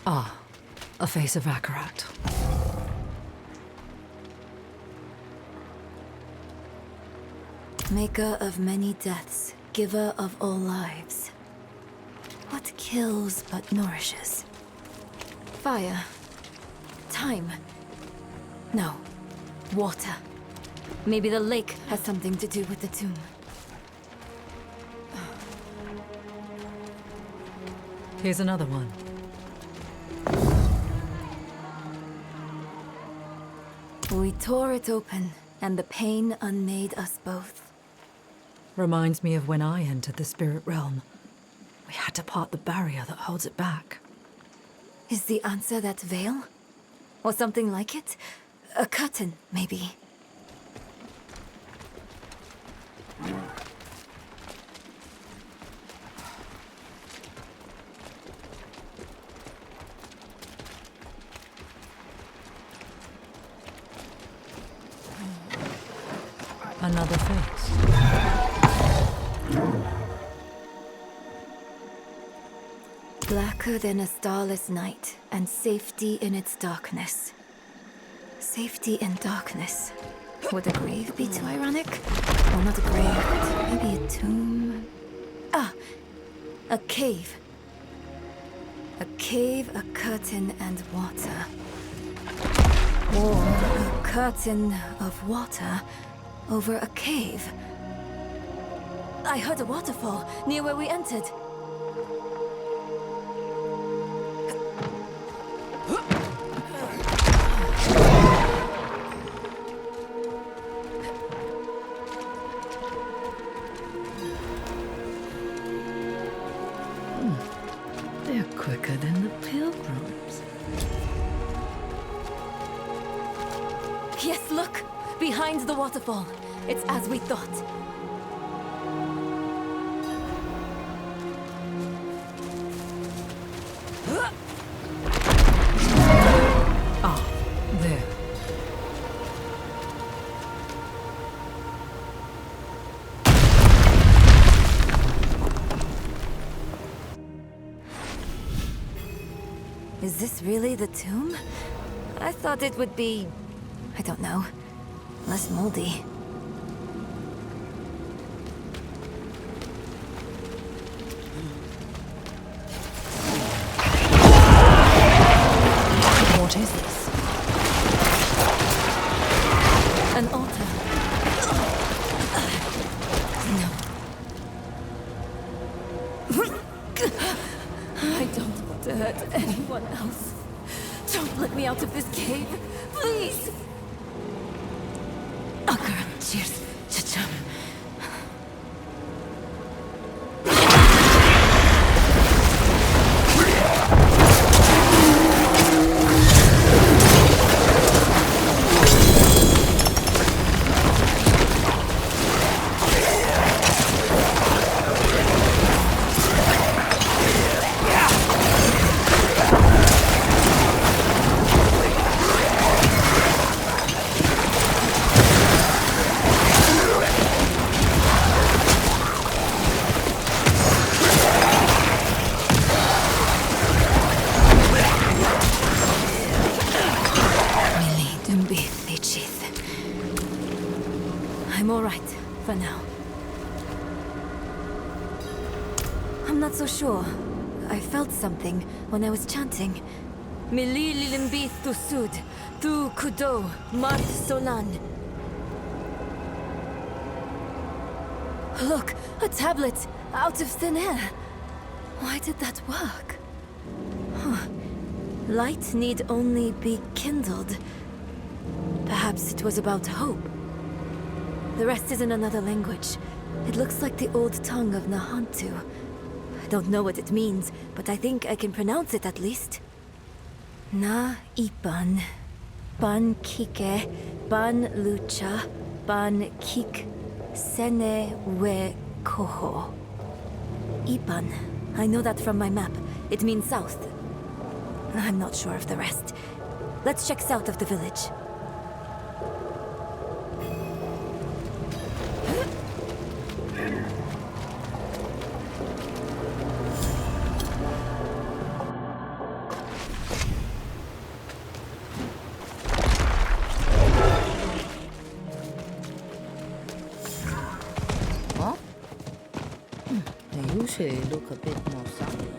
Ah, a face of Akarat. Maker of many deaths, giver of all lives. What kills but nourishes? Fire. Time. No. Water. Maybe the lake has something to do with the tomb. Here's another one. We tore it open, and the pain unmade us both. Reminds me of when I entered the spirit realm. We had to part the barrier that holds it back. Is the answer that veil? Or something like it? A curtain, maybe. Another face. Blacker than a starless night, and safety in its darkness. Safety in darkness. Would a grave be too ironic? Well, not a grave, but maybe a tomb. Ah! A cave. A cave, a curtain, and water. Or a curtain of water over a cave. I heard a waterfall near where we entered. They're quicker than the pilgrims. Yes, look! Behind the waterfall. It's as we thought. Ah, there. Is this really the tomb? I thought it would be... I don't know. Less moldy. What is this? An altar. No. I don't want to hurt anyone else. Don't let me out of this cave, please! Cheers, Chacham. I'm all right, for now. I'm not so sure. I felt something when I was chanting. Mili lilimbi tu sud, tu kudo, mart solan. Look, a tablet, out of thin air. Why did that work? Huh. Light need only be kindled. Perhaps it was about hope. The rest is in another language. It looks like the old tongue of Nahantu. I don't know what it means, but I think I can pronounce it at least. Na ipan, ban kike, ban lucha, ban kik, sene we koho. Ipan. I know that from my map. It means south. I'm not sure of the rest. Let's check south of the village. to look a bit more solid.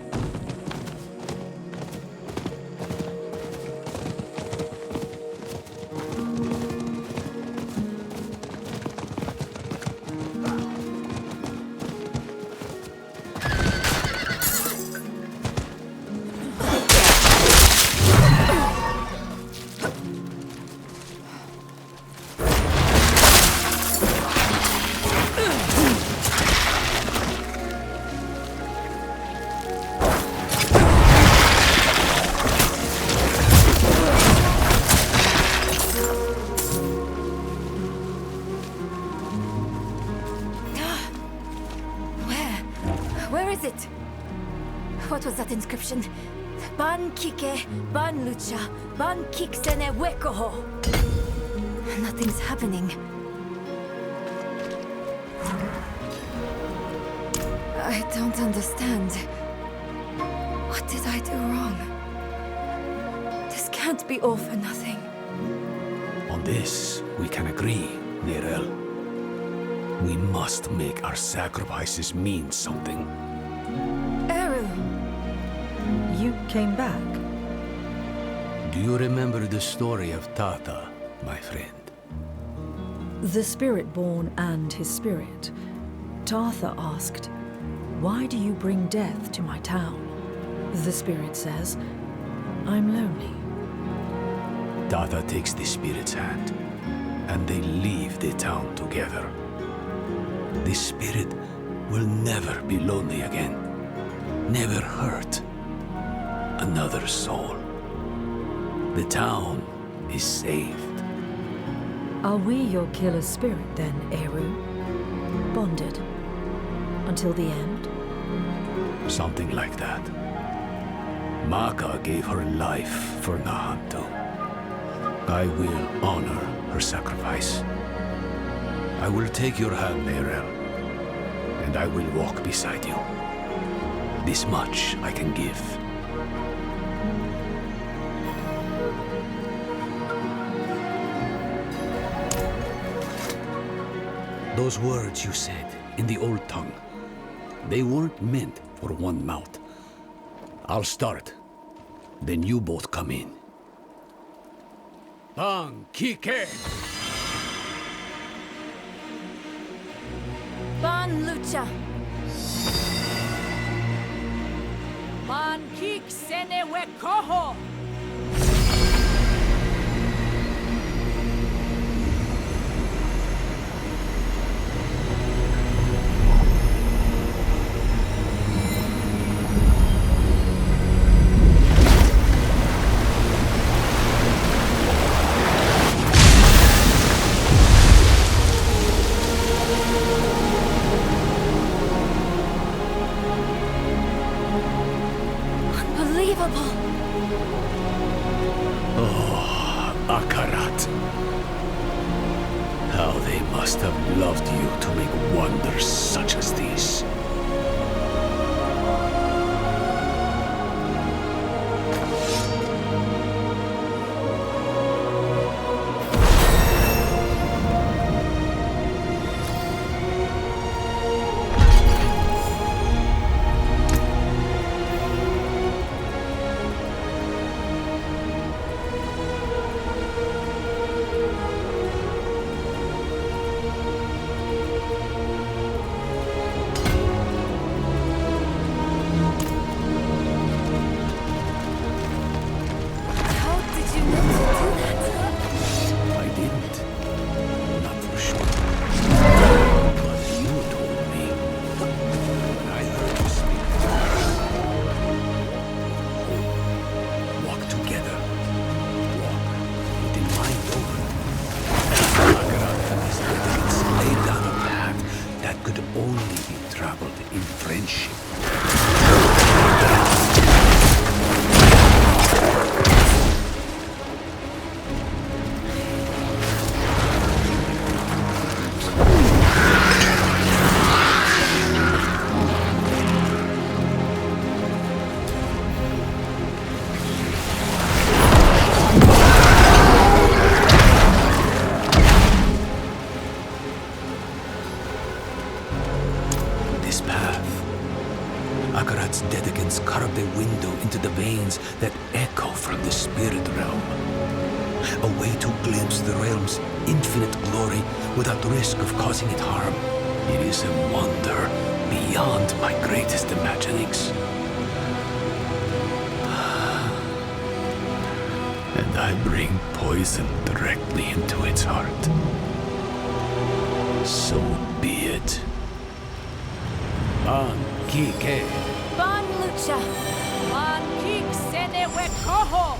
Where is it? What was that inscription? Ban kike, ban lucha, ban kiksene wekoho. Nothing's happening. I don't understand. What did I do wrong? This can't be all for nothing. On this, we can agree, Nirel. We must make our sacrifices mean something. Eru! You came back? Do you remember the story of Tata, my friend? The Spirit-born and his spirit. Tartha asked, "Why do you bring death to my town?" The spirit says, "I'm lonely." Tata takes the spirit's hand, and they leave the town together. The spirit will never be lonely again. Never hurt another soul. The town is saved. Are we your killer spirit then, Eru? Bonded? Until the end? Something like that. Maka gave her life for Nahanto. I will honor her sacrifice. I will take your hand, Nerel, and I will walk beside you. This much I can give. Those words you said in the old tongue, they weren't meant for one mouth. I'll start, then you both come in. Bang Kike! Ban lucha! Man kik sene we koho! Unbelievable! Akarat. How they must have loved you to make wonders such as these. Akarat's dedicants carved a window into the veins that echo from the spirit realm. A way to glimpse the realm's infinite glory without risk of causing it harm. It is a wonder beyond my greatest imaginings. And I bring poison directly into its heart. So be it. Ban Kike. Ban Lucha! Man kik sene we koho!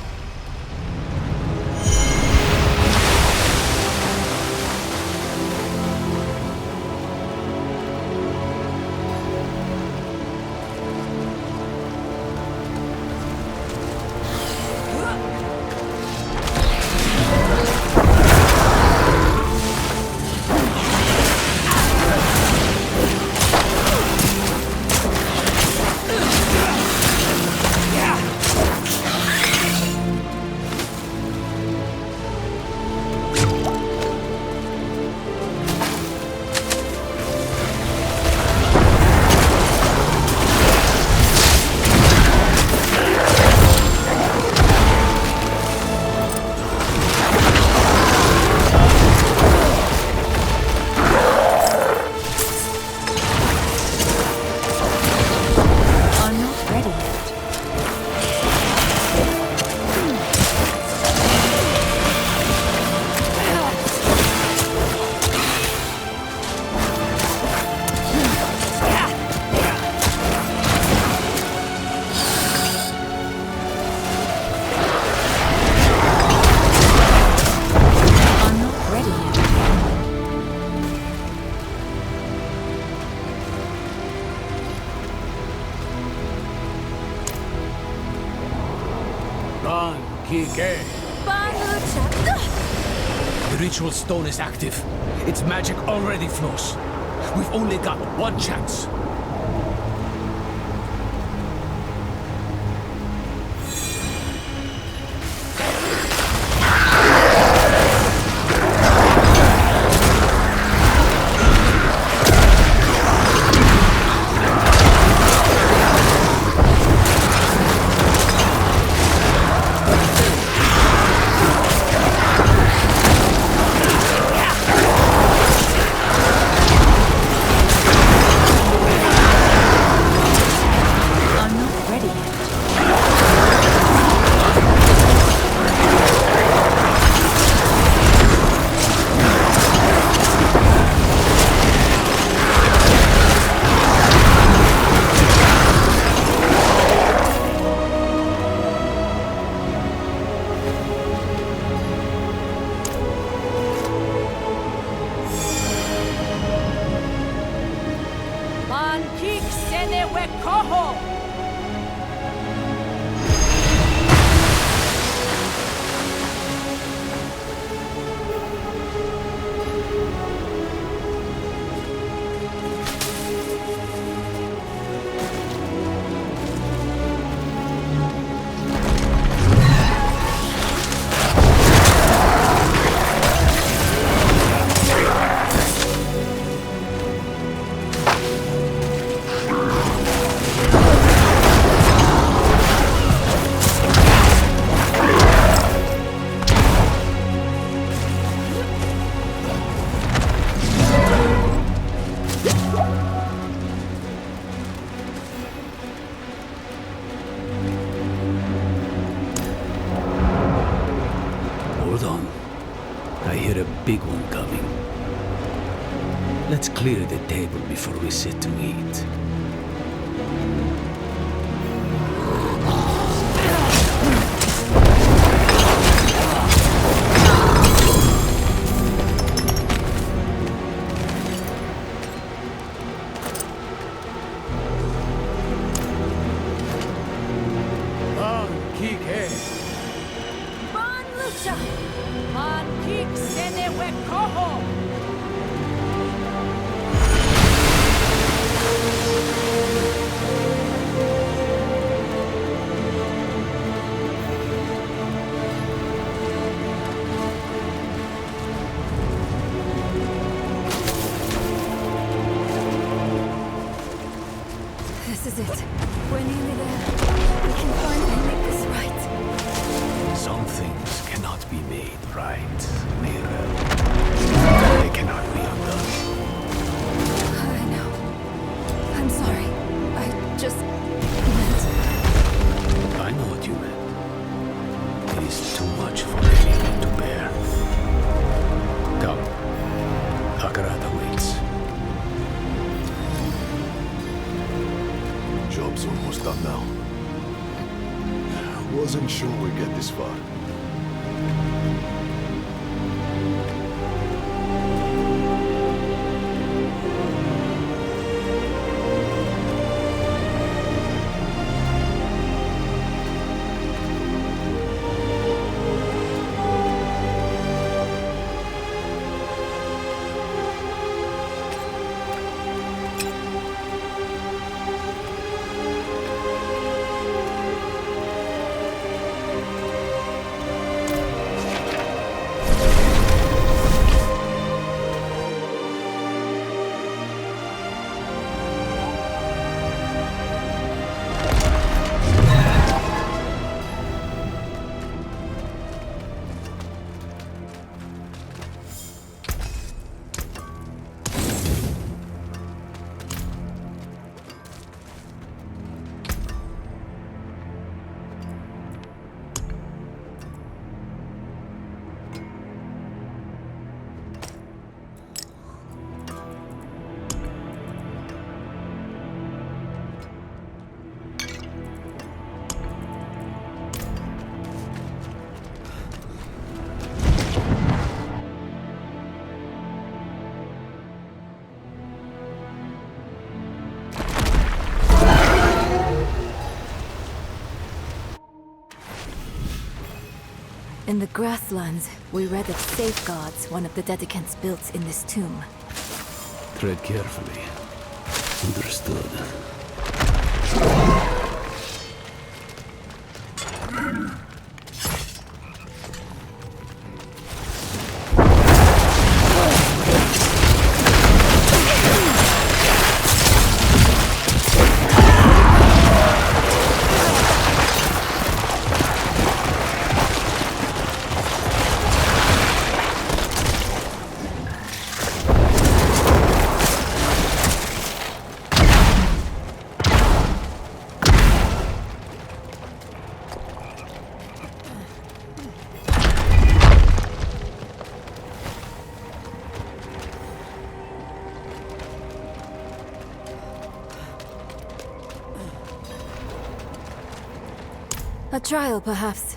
Ban Kike. Ban Lucha! The ritual stone is active. Its magic already flows. We've only got one chance. Man kik sene we koho! Hold on. I hear a big one coming. Let's clear the table before we sit to eat. Ban Lucha! Man kik sene we koho! Good. We're nearly there. We can finally make this right. Some things cannot be made right, Mirel. They cannot be undone. I know. I'm sorry. I just meant... I know what you meant. It is too much for anyone to bear. Come. Akarat awaits. Job's almost done now. Wasn't sure we'd get this far. In the grasslands, we read of safeguards one of the dedicants built in this tomb. Tread carefully. Understood. A trial, perhaps.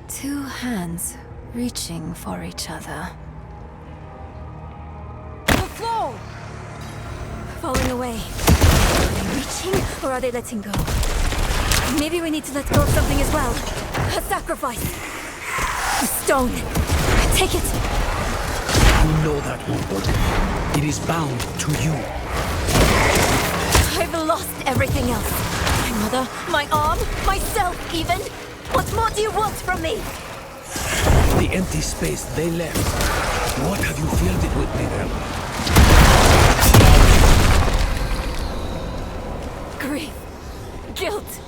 Two hands reaching for each other. The floor! Falling away. Are they reaching, or are they letting go? Maybe we need to let go of something as well. A sacrifice. A stone. Take it. You know that won't work. It is bound to you. I've lost everything else. My mother, my arm, myself even. What more do you want from me? The empty space they left. What have you filled it with, Mirel? Grief. Guilt.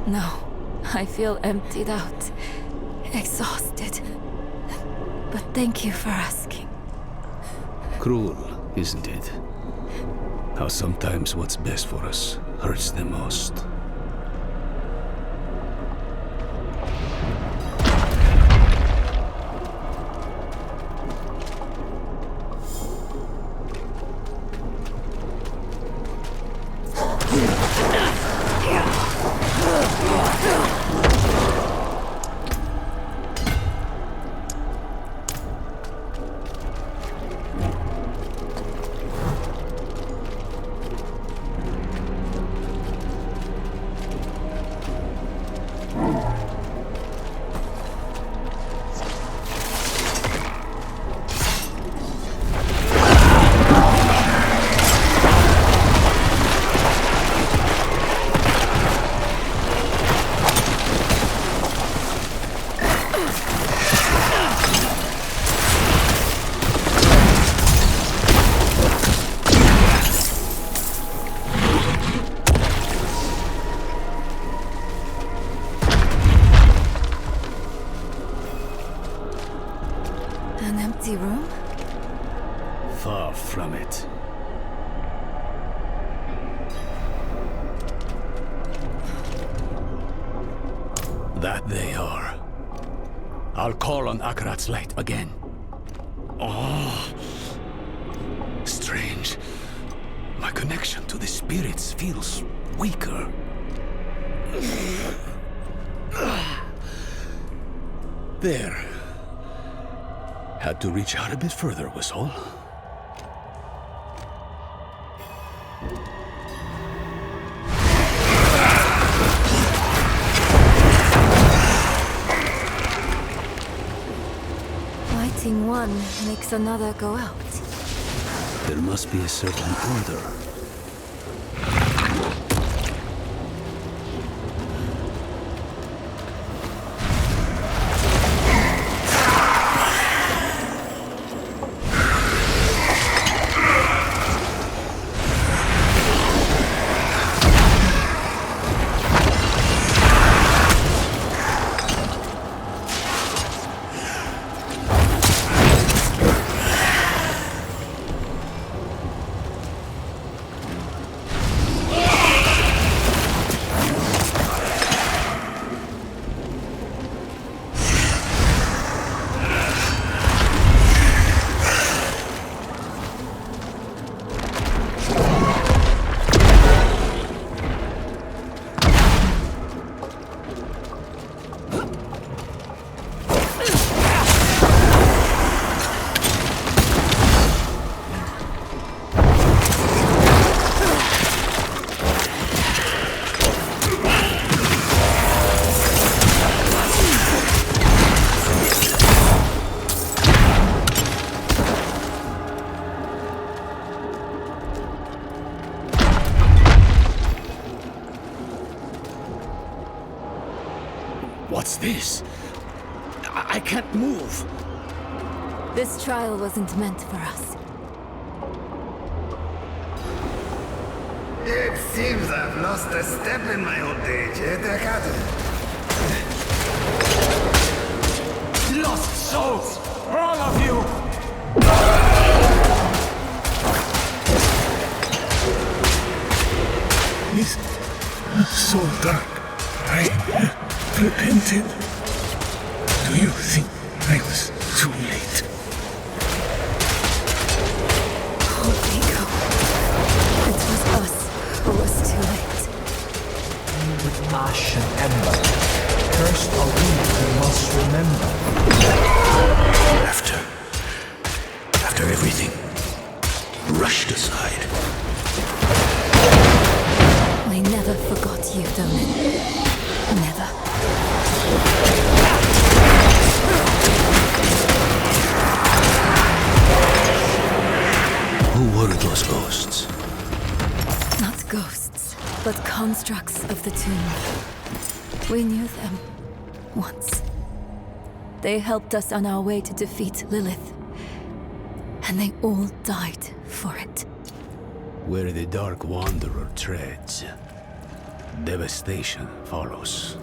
No, I feel emptied out, exhausted. But thank you for asking. Cruel, isn't it? How sometimes what's best for us hurts the most. empty room? Far from it. That they are. I'll call on Akarat's light again. Oh, strange. My connection to the spirits feels weaker. There. Had to reach out a bit further, was all. Lighting one makes another go out. There must be a certain order. What's this? I can't move. This trial wasn't meant for us. It seems I've lost a step in my old age, eh, Decade? Lost souls! All of you! It's so dark. I repented. Do you think I was too late? Oh, Pico. It was us who was too late. With ash and ember, cursed are we who must remember. After everything, rushed aside. We never forgot you, Donan. Never. Who were those ghosts? Not ghosts, but constructs of the tomb. We knew them once. They helped us on our way to defeat Lilith. And they all died for it. Where the Dark Wanderer treads, devastation follows.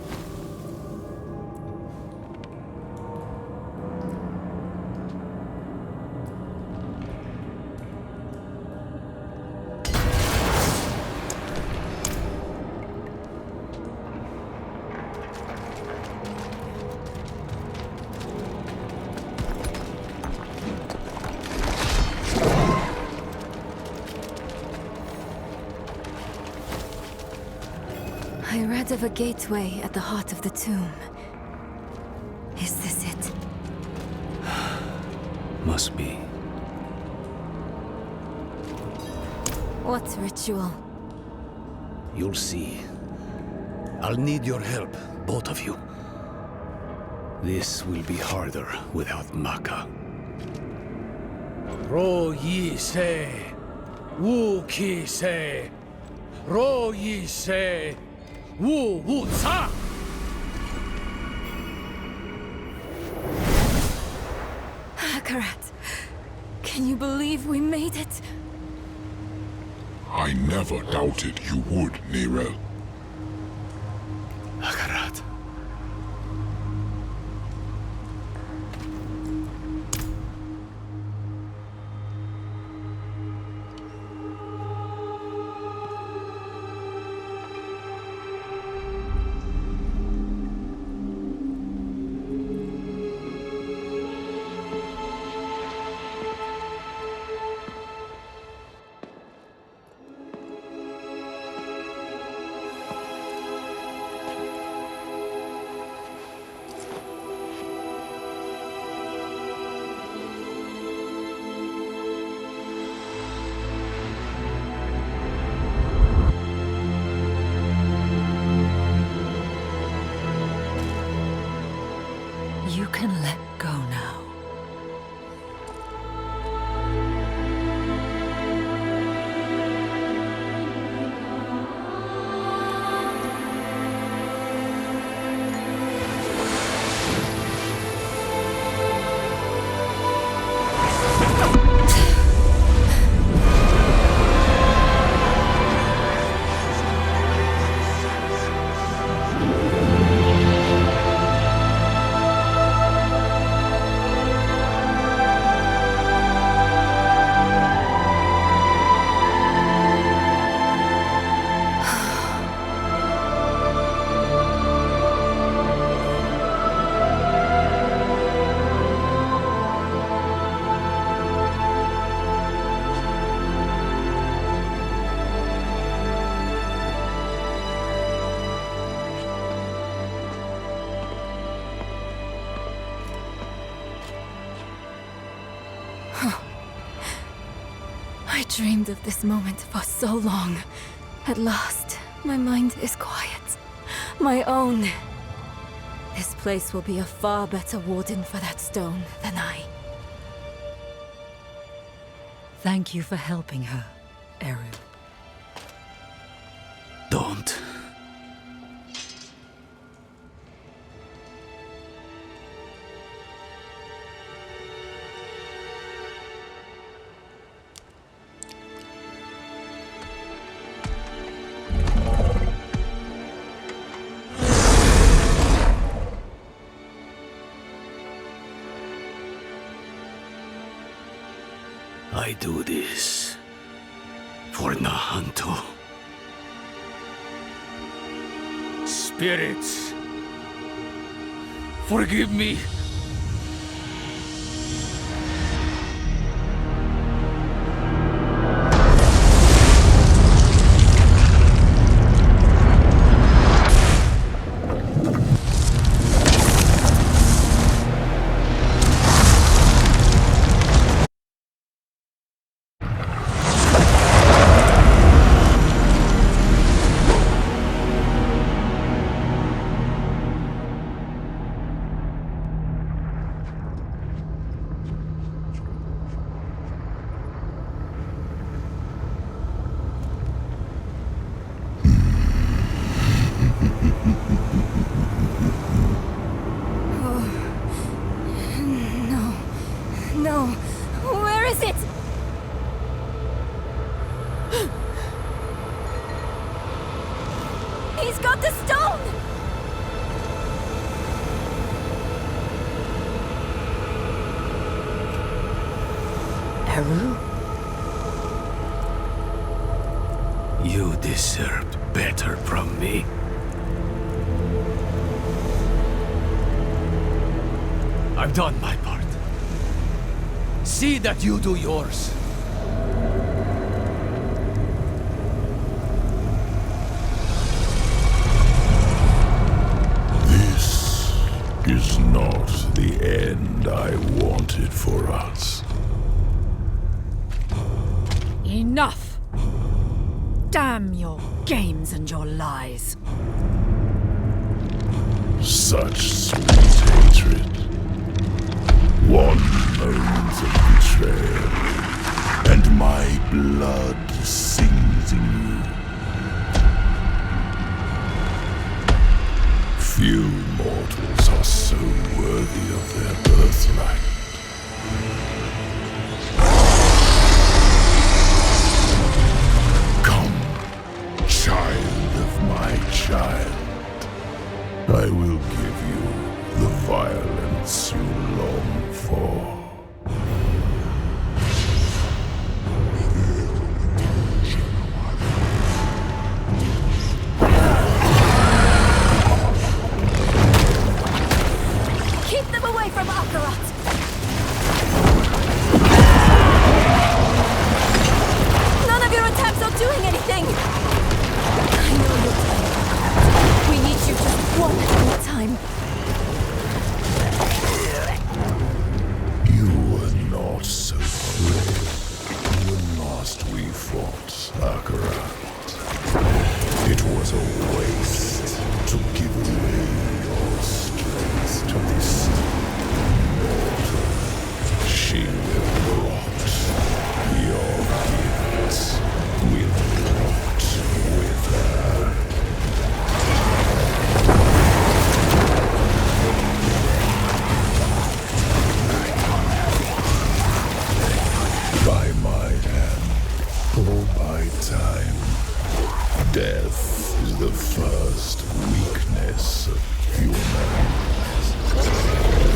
I read of a gateway at the heart of the tomb. Is this it? Must be. What ritual? You'll see. I'll need your help, both of you. This will be harder without Maka. Ro yi se, wu ki se, ro yi se, wu wu ca. Akarat, can you believe we made it? I never doubted you would, Nirel. Akarat. can let go now. I dreamed of this moment for so long. At last, my mind is quiet. My own. This place will be a far better warden for that stone than I. Thank you for helping her, Eru. Don't. I do this for Nahanto. Spirits, forgive me. No. Where is it? He's got the stone! Eru? You deserved better from me. I've done my part. See that you do yours. This is not the end I wanted for us. Enough! Damn your games and your lies. Such sweet hatred. One moment of betrayal, and my blood sings in you. Few mortals are so worthy of their birthright. Come, child of my child. I will give you the violence you long for. Keep them away from Akarat! None of your attacks are doing anything! I know you're tired. We need you just one more time. You first weakness of humans.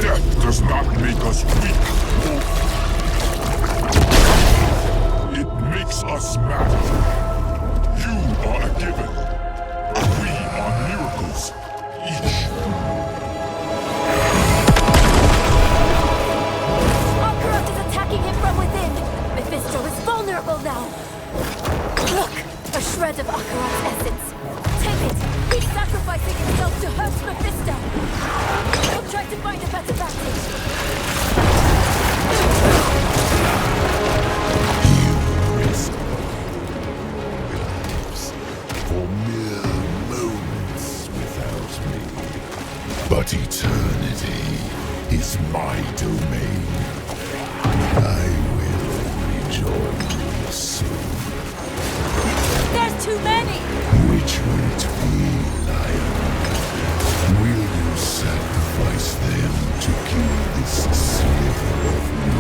Death does not make us weak. It makes us matter. You are a given. We are miracles. Each. Akarot is attacking him from within. Mephisto is vulnerable now. Look, a shred of Akarot's essence. Take it. He's sacrificing himself to hurt Mephisto. He'll try to find a better vantage. For mere moments without me. But eternity is my domain. I will rejoin you soon. There's too many! Which will it be, Lion? Will you sacrifice them to kill this sliver of me?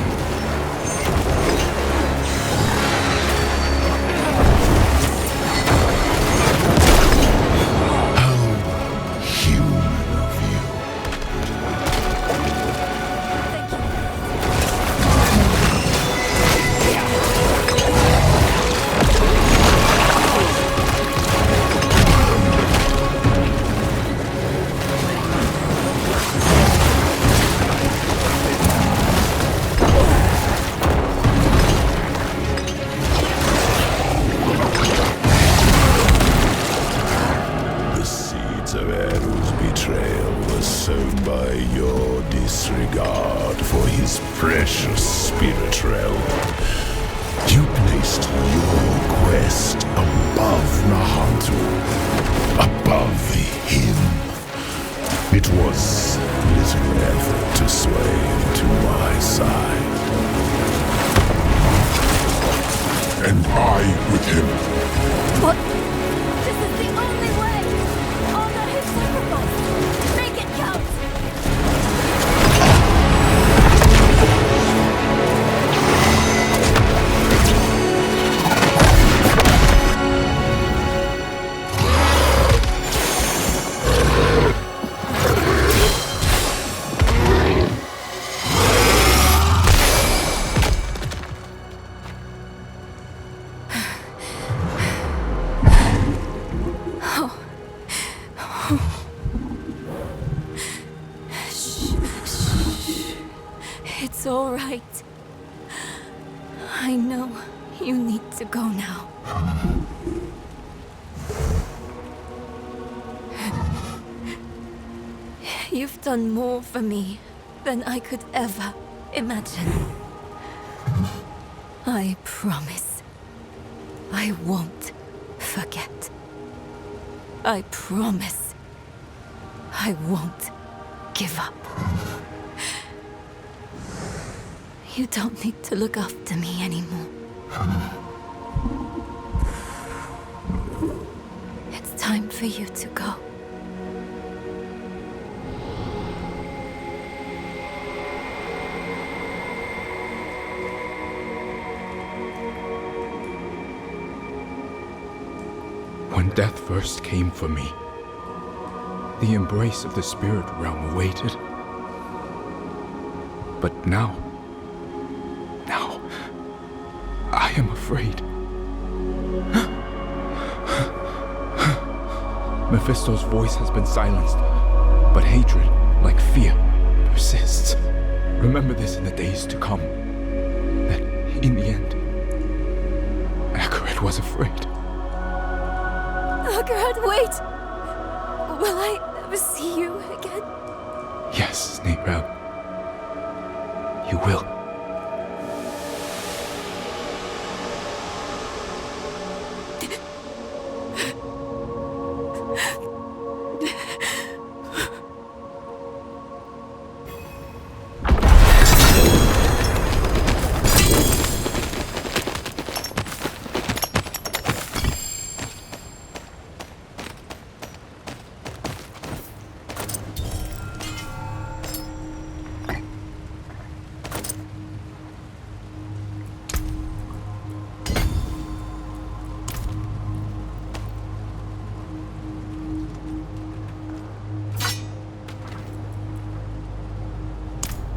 It's all right. I know you need to go now. You've done more for me than I could ever imagine. I promise I won't forget. I promise I won't give up. You don't need to look after me anymore. It's time for you to go. When death first came for me, the embrace of the spirit realm awaited. But now, I am afraid. Mephisto's voice has been silenced, but hatred, like fear, persists. Remember this in the days to come, that in the end, Akarot was afraid. Akarot, wait! Will I ever see you again? Yes, Neyrel. You will.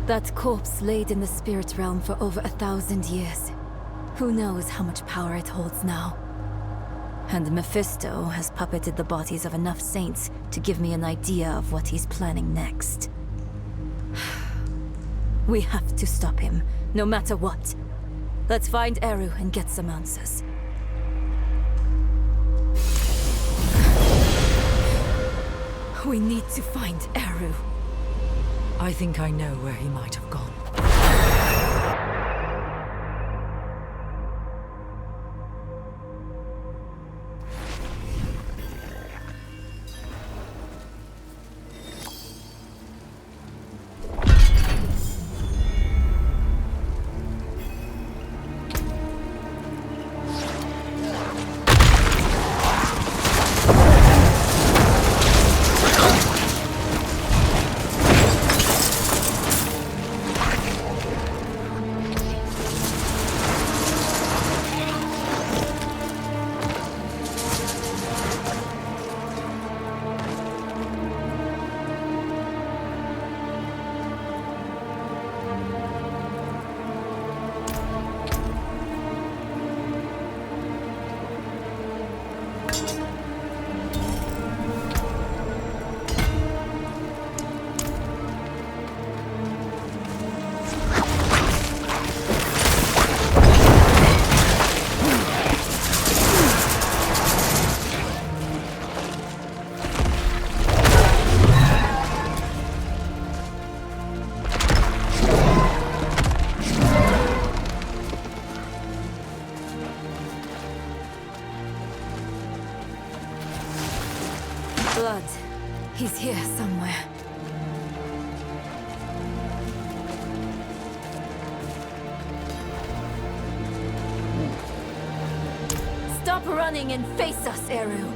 That corpse laid in the spirit realm for over 1,000 years. Who knows how much power it holds now? And Mephisto has puppeted the bodies of enough saints to give me an idea of what he's planning next. We have to stop him, no matter what. Let's find Eru and get some answers. We need to find Eru. I think I know where he might have gone. Blood. He's here somewhere. Stop running and face us, Eru.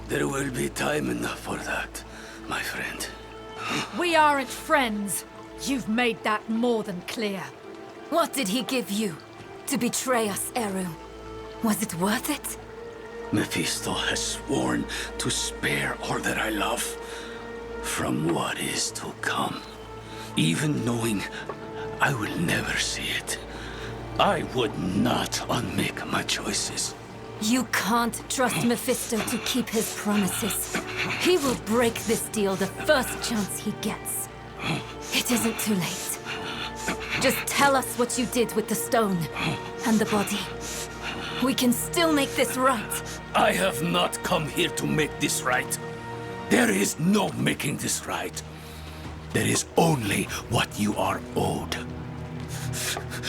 There will be time enough for that, my friend. We aren't friends. You've made that more than clear. What did he give you to betray us, Eru? Was it worth it? Mephisto has sworn to spare all that I love from what is to come. Even knowing I will never see it, I would not unmake my choices. You can't trust Mephisto to keep his promises. He will break this deal the first chance he gets. It isn't too late. Just tell us what you did with the stone and the body. We can still make this right. I have not come here to make this right. There is no making this right. There is only what you are owed.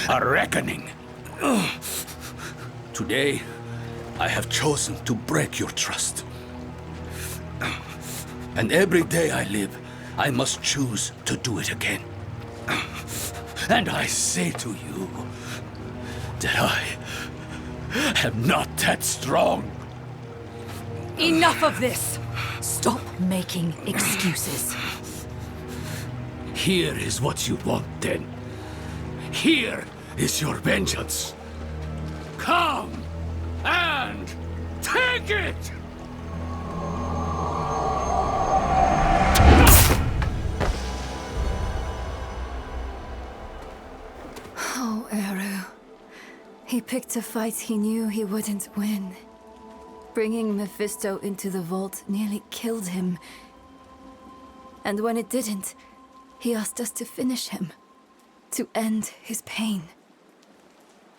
A reckoning. Today, I have chosen to break your trust. And every day I live, I must choose to do it again. And I say to you that I am not that strong. Enough of this! Stop making excuses. Here is what you want, then. Here is your vengeance. Come and take it! Oh, Eru. He picked a fight he knew he wouldn't win. Bringing Mephisto into the vault nearly killed him. And when it didn't, he asked us to finish him. To end his pain.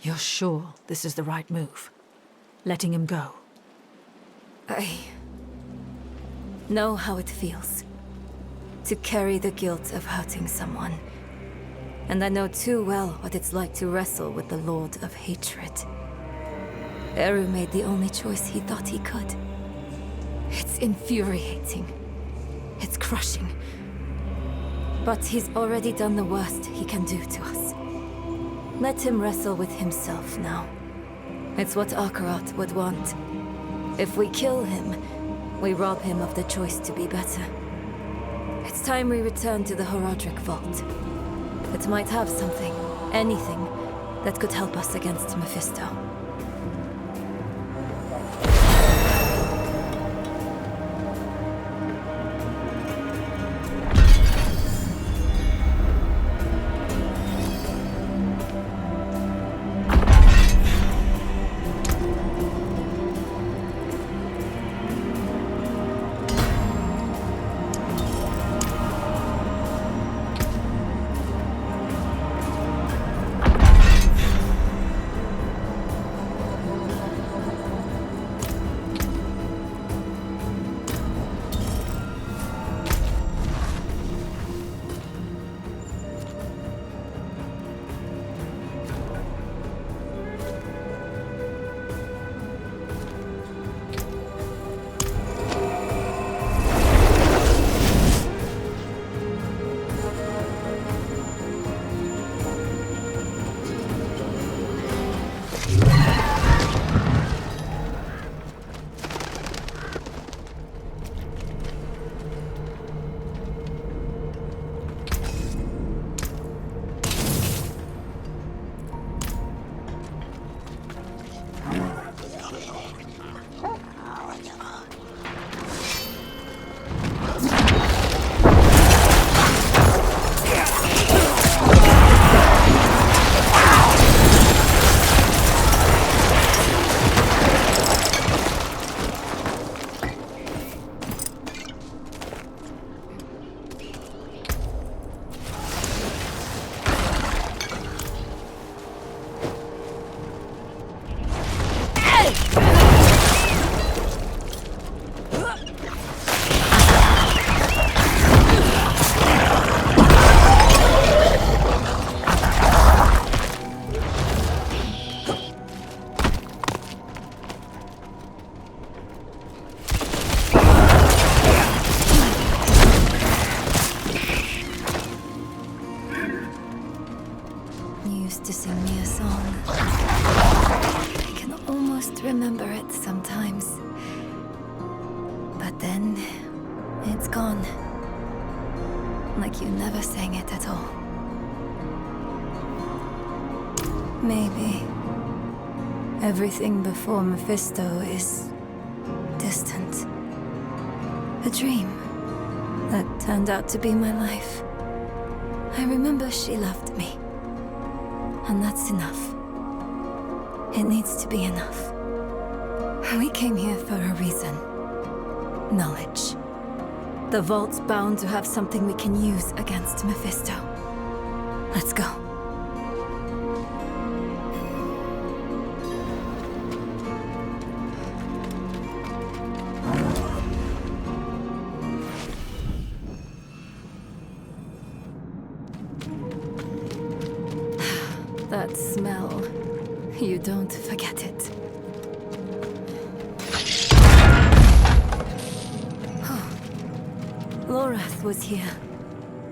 You're sure this is the right move? Letting him go? I know how it feels. To carry the guilt of hurting someone. And I know too well what it's like to wrestle with the Lord of Hatred. Eru made the only choice he thought he could. It's infuriating. It's crushing. But he's already done the worst he can do to us. Let him wrestle with himself now. It's what Akarat would want. If we kill him, we rob him of the choice to be better. It's time we return to the Horadric Vault. It might have something, anything, that could help us against Mephisto. to sing me a song. I can almost remember it sometimes. But then, it's gone. Like you never sang it at all. Maybe everything before Mephisto is distant. A dream that turned out to be my life. I remember she loved me. And that's enough. It needs to be enough. We came here for a reason. Knowledge. The vault's bound to have something we can use against Mephisto. Let's go. That smell. You don't forget it. Lorath was here.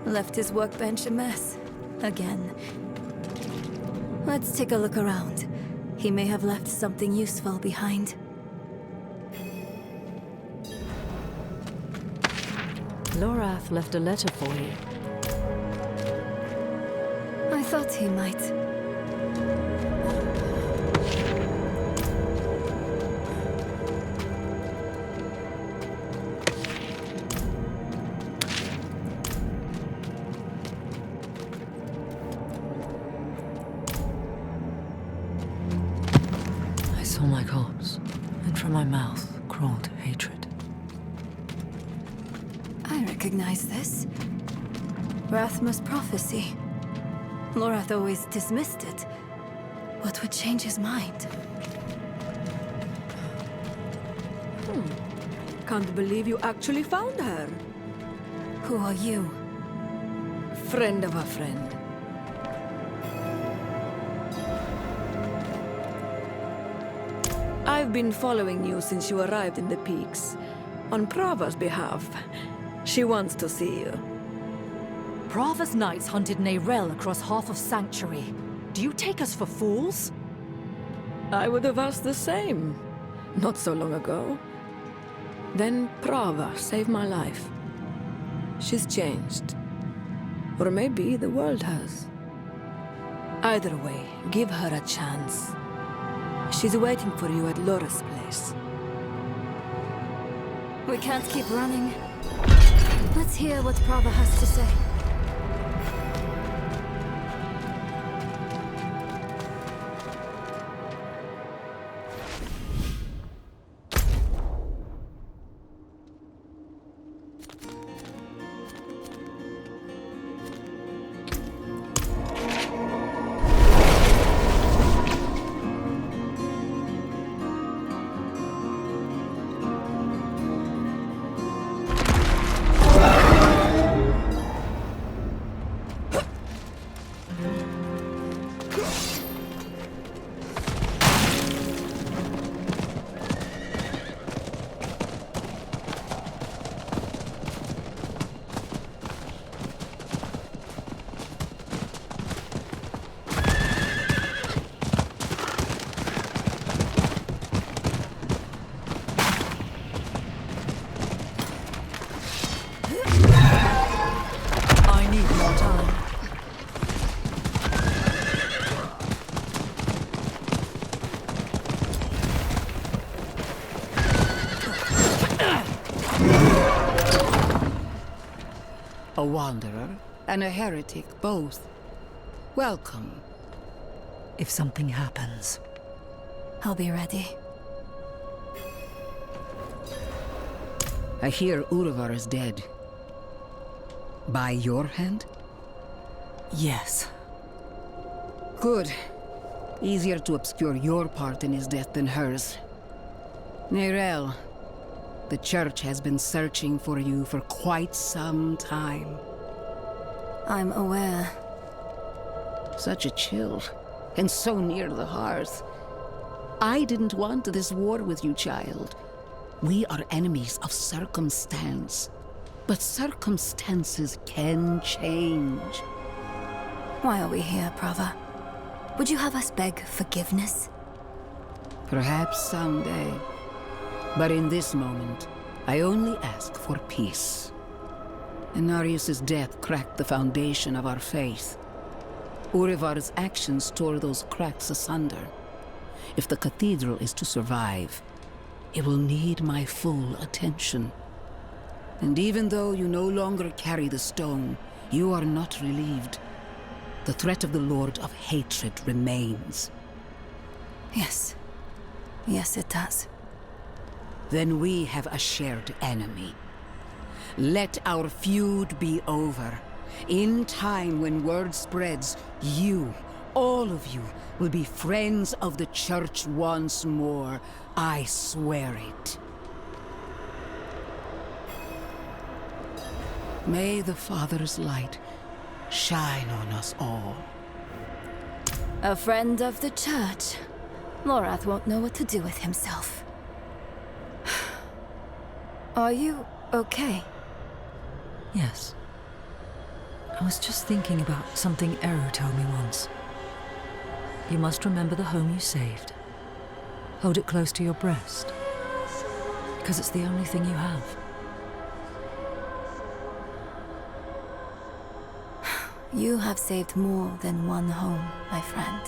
Left his workbench a mess. Again. Let's take a look around. He may have left something useful behind. Lorath left a letter for you. I thought he might. I saw my corpse, and from my mouth crawled hatred. I recognize this. Rathma's prophecy. Lorath always dismissed it. What would change his mind? Can't believe you actually found her. Who are you? Friend of a friend. I've been following you since you arrived in the peaks. On Prava's behalf. She wants to see you. Prava's knights hunted Neyrel across half of Sanctuary. Do you take us for fools? I would have asked the same. Not so long ago. Then Prava saved my life. She's changed. Or maybe the world has. Either way, give her a chance. She's waiting for you at Lora's place. We can't keep running. Let's hear what Prava has to say. A wanderer and a heretic, both. Welcome. If something happens, I'll be ready. I hear Urvar is dead. By your hand? yes. Good. Easier to obscure your part in his death than hers. Neyrel, the Church has been searching for you for quite some time. I'm aware. Such a chill, and so near the hearth. I didn't want this war with you, child. We are enemies of circumstance. But circumstances can change. Why are we here, Prava? Would you have us beg forgiveness? Perhaps someday. But in this moment, I only ask for peace. Inarius' death cracked the foundation of our faith. Urivar's actions tore those cracks asunder. If the cathedral is to survive, it will need my full attention. And even though you no longer carry the stone, you are not relieved. The threat of the Lord of Hatred remains. Yes. Yes, it does. Then we have a shared enemy. Let our feud be over. In time, when word spreads, you, all of you, will be friends of the Church once more. I swear it. May the Father's light shine on us all. A friend of the Church. Lorath won't know what to do with himself. Are you okay? Yes. I was just thinking about something Eru told me once. You must remember the home you saved. Hold it close to your breast. Because it's the only thing you have. You have saved more than one home, my friend.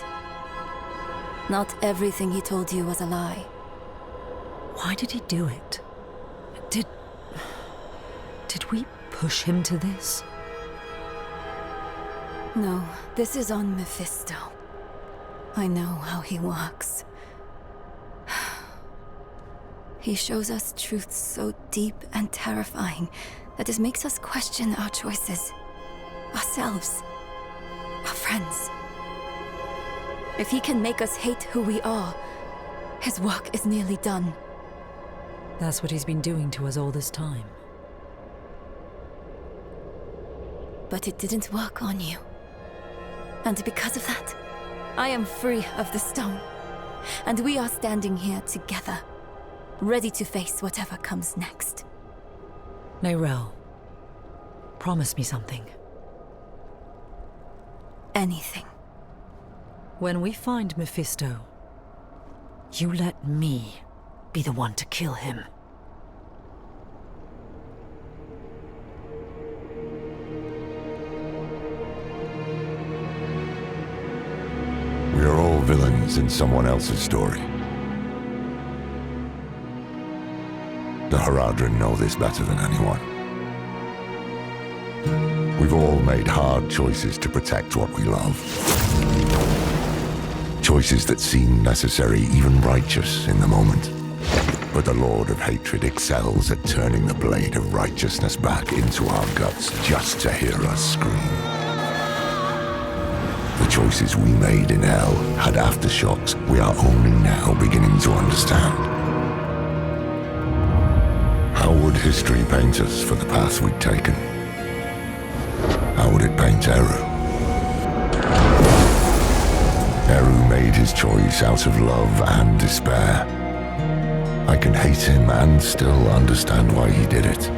Not everything he told you was a lie. Why did he do it? Did we push him to this? No, this is on Mephisto. I know how he works. He shows us truths so deep and terrifying that it makes us question our choices. Ourselves. Our friends. If he can make us hate who we are, his work is nearly done. That's what he's been doing to us all this time. But it didn't work on you. And because of that, I am free of the stone. And we are standing here together, ready to face whatever comes next. Neyrelle, promise me something. Anything. When we find Mephisto, you let me be the one to kill him. We are all villains in someone else's story. The Haradrim know this better than anyone. We've all made hard choices to protect what we love. Choices that seem necessary, even righteous in the moment. But the Lord of Hatred excels at turning the blade of righteousness back into our guts just to hear us scream. The choices we made in hell had aftershocks we are only now beginning to understand. How would history paint us for the path we'd taken? How would it paint Eru? Eru made his choice out of love and despair. I can hate him and still understand why he did it.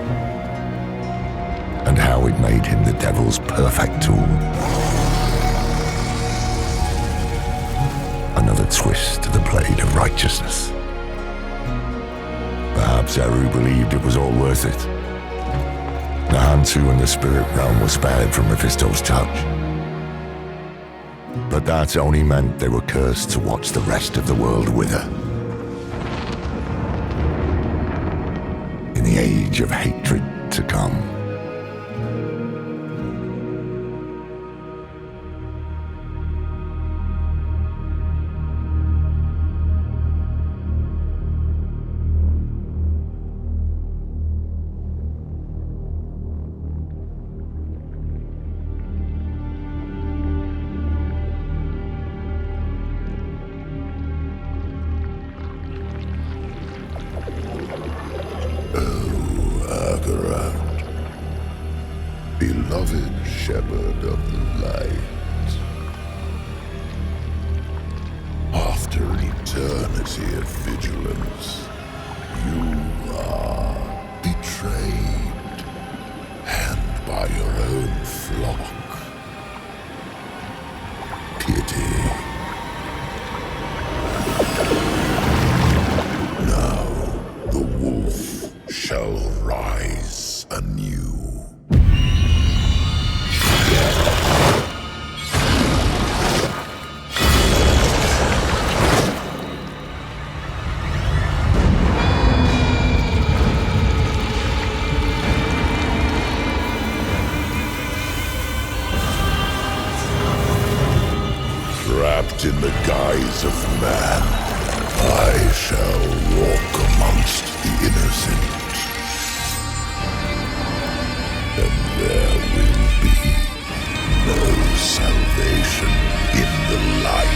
And how it made him the devil's perfect tool. Another twist to the blade of righteousness. Perhaps Eru believed it was all worth it. The Hantu and the spirit realm were spared from Mephisto's touch. But that only meant they were cursed to watch the rest of the world wither. In the age of hatred to come. Beloved shepherd of the light, after an eternity of vigilance, you are betrayed, and by your own flock. Pity. eyes of man, I shall walk amongst the innocent. And there will be no salvation in the light.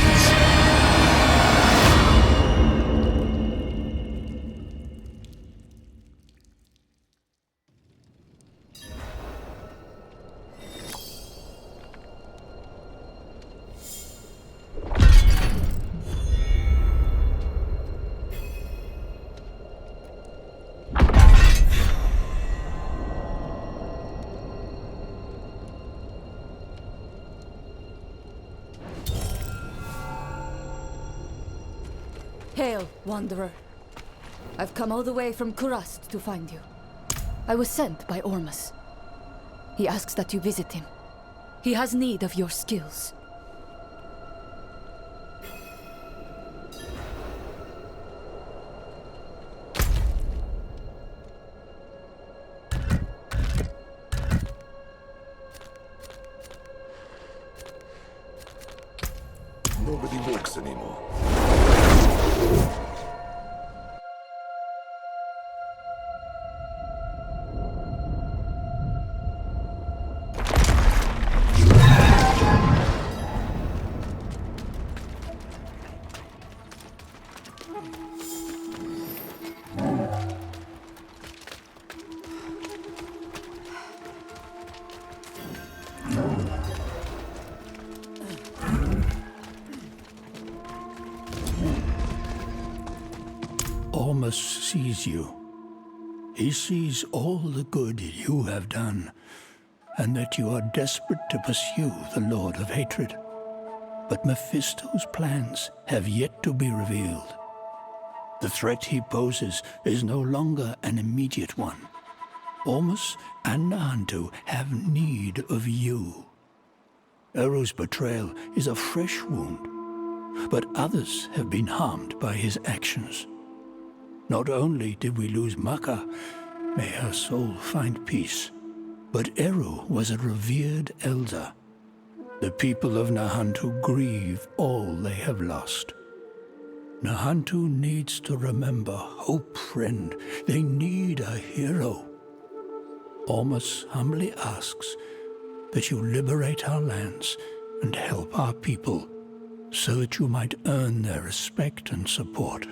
Hail, Wanderer. I've come all the way from Kurast to find you. I was sent by Ormus. He asks that you visit him. He has need of your skills. Nobody walks anymore. Ormus sees you. He sees all the good you have done, and that you are desperate to pursue the Lord of Hatred. But Mephisto's plans have yet to be revealed. The threat he poses is no longer an immediate one. Ormus and Nahantu have need of you. Eru's betrayal is a fresh wound, but others have been harmed by his actions. Not only did we lose Maka, may her soul find peace, but Eru was a revered elder. The people of Nahantu grieve all they have lost. Nahantu needs to remember hope, friend. They need a hero. Ormus humbly asks that you liberate our lands and help our people, so that you might earn their respect and support.